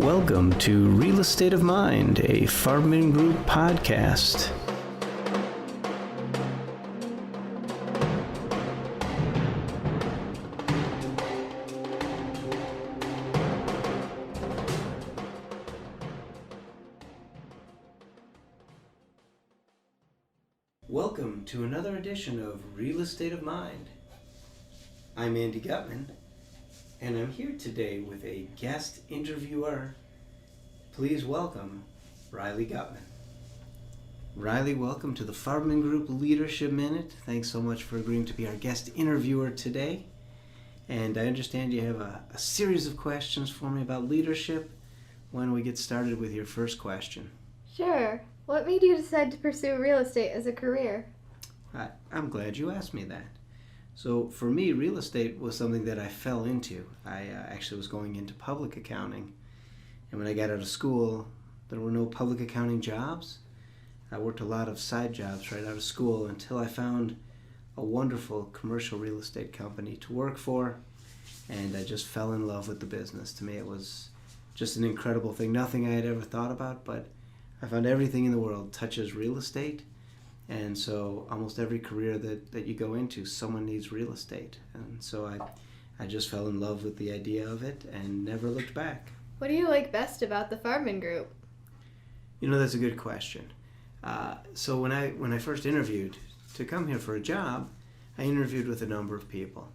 Welcome to Real Estate of Mind, a Farbman Group podcast. Welcome to another edition of Real Estate of Mind. I'm Andy Gutman, and I'm here today with a guest interviewer. Please welcome Riley Gutman. Riley, welcome to the Farbman Group Leadership Minute. Thanks so much for agreeing to be our guest interviewer today. And I understand you have a series of questions for me about leadership. Why don't we get started with your first question? Sure. What made you decide to pursue real estate as a career? I'm glad you asked me that. So for me, real estate was something that I fell into. I actually was going into public accounting. And when I got out of school, there were no public accounting jobs. I worked a lot of side jobs right out of school until I found a wonderful commercial real estate company to work for. And I just fell in love with the business. To me, it was just an incredible thing. Nothing I had ever thought about, but I found everything in the world touches real estate. And so almost every career that you go into, someone needs real estate. And so I just fell in love with the idea of it and never looked back. What do you like best about the Farbman Group? You know, that's a good question. So when I first interviewed to come here for a job, I interviewed with a number of people.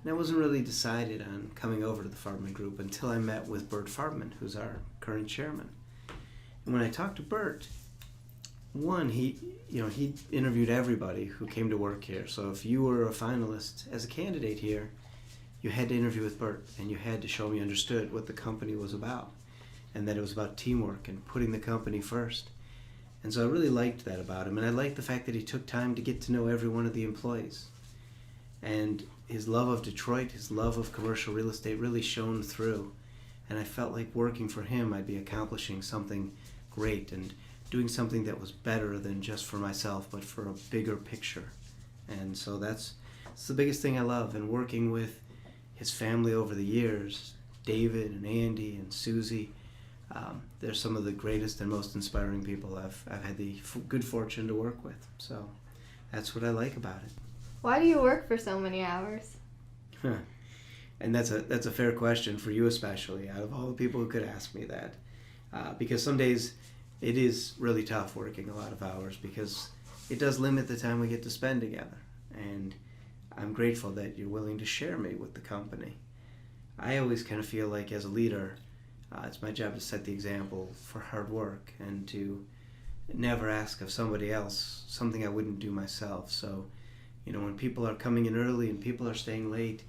And I wasn't really decided on coming over to the Farbman Group until I met with Bert Farbman, who's our current chairman. And when I talked to Bert, he interviewed everybody who came to work here. So if you were a finalist as a candidate here, you had to interview with Bert, and you had to show him you understood what the company was about, and that it was about teamwork and putting the company first. And so I really liked that about him, and I liked the fact that he took time to get to know every one of the employees. And his love of Detroit, his love of commercial real estate really shone through. And I felt like working for him, I'd be accomplishing something great and doing something that was better than just for myself, but for a bigger picture. And so that's the biggest thing I love. And working with his family over the years, David and Andy and Susie, they're some of the greatest and most inspiring people I've had the good fortune to work with. So that's what I like about it. Why do you work for so many hours? And that's a fair question for you especially, out of all the people who could ask me that. Because some days it is really tough working a lot of hours because it does limit the time we get to spend together. And I'm grateful that you're willing to share me with the company. I always kind of feel like as a leader, it's my job to set the example for hard work and to never ask of somebody else something I wouldn't do myself. So, when people are coming in early and people are staying late,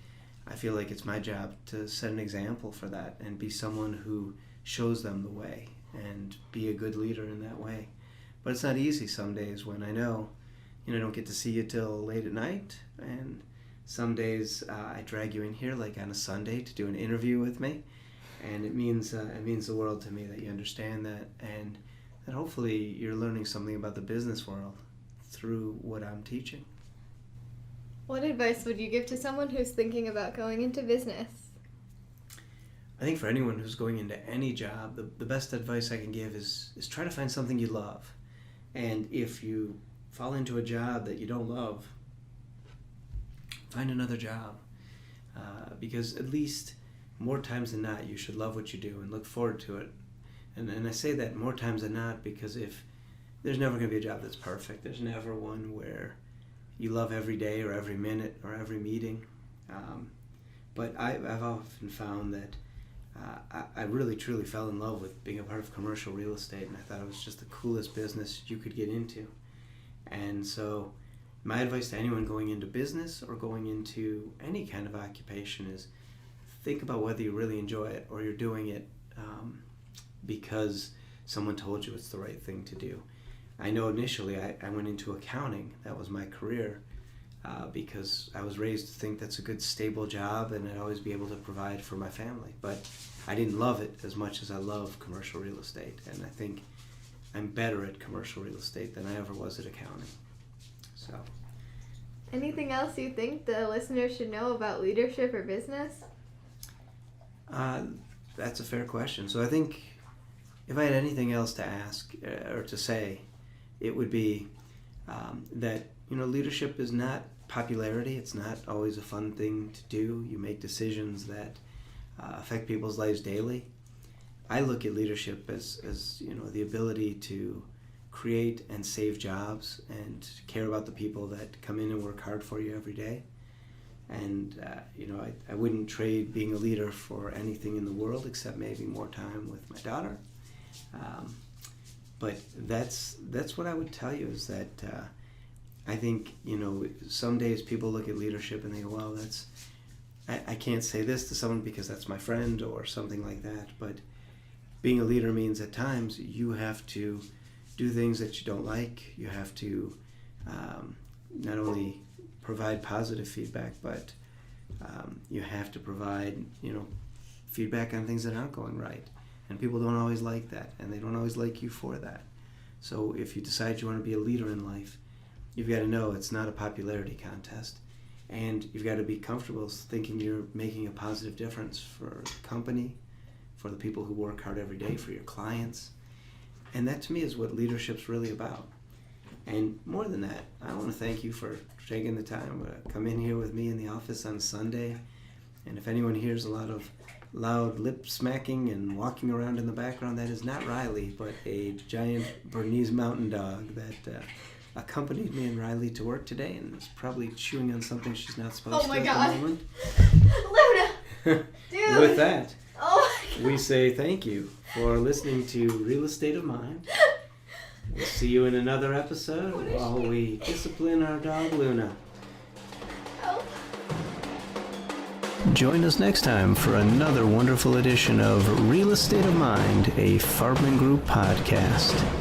I feel like it's my job to set an example for that and be someone who shows them the way and be a good leader in that way. But it's not easy some days when I know, I don't get to see you till late at night, and some days I drag you in here like on a Sunday to do an interview with me, and it means the world to me that you understand that, and that hopefully you're learning something about the business world through what I'm teaching. What advice would you give to someone who's thinking about going into business? I think for anyone who's going into any job, the best advice I can give is try to find something you love. And if you fall into a job that you don't love, find another job. Because at least more times than not, you should love what you do and look forward to it. And I say that more times than not because if there's never going to be a job that's perfect. There's never one where you love every day or every minute or every meeting. But I've often found that I really truly fell in love with being a part of commercial real estate, and I thought it was just the coolest business you could get into. And so my advice to anyone going into business or going into any kind of occupation is think about whether you really enjoy it or you're doing it because someone told you it's the right thing to do. I know initially I went into accounting. That was my career. Because I was raised to think that's a good stable job and I'd always be able to provide for my family. But I didn't love it as much as I love commercial real estate, and I think I'm better at commercial real estate than I ever was at accounting. So. Anything else you think the listeners should know about leadership or business? I that's a fair question. So I think if I had anything else to ask or to say, it would be that, leadership is not popularity. It's not always a fun thing to do. You make decisions that affect people's lives daily. I look at leadership as the ability to create and save jobs and care about the people that come in and work hard for you every day. And, I wouldn't trade being a leader for anything in the world except maybe more time with my daughter. But that's what I would tell you is that I think, some days people look at leadership and they go, well, I can't say this to someone because that's my friend or something like that. But being a leader means at times you have to do things that you don't like. You have to not only provide positive feedback, but you have to provide, feedback on things that aren't going right. And people don't always like that, and they don't always like you for that. So if you decide you want to be a leader in life, you've got to know it's not a popularity contest. And you've got to be comfortable thinking you're making a positive difference for the company, for the people who work hard every day, for your clients. And that to me is what leadership's really about. And more than that, I want to thank you for taking the time to come in here with me in the office on Sunday. And if anyone hears a lot of loud lip smacking and walking around in the background, that is not Riley, but a giant Bernese mountain dog that accompanied me and Riley to work today and is probably chewing on something she's not supposed to at the moment. Luna! Dude! With that, Oh my God. we say thank you for listening to Real Estate of Mind. We'll see you in another episode while we discipline our dog Luna. Help. Join us next time for another wonderful edition of Real Estate of Mind, a Farbman Group podcast.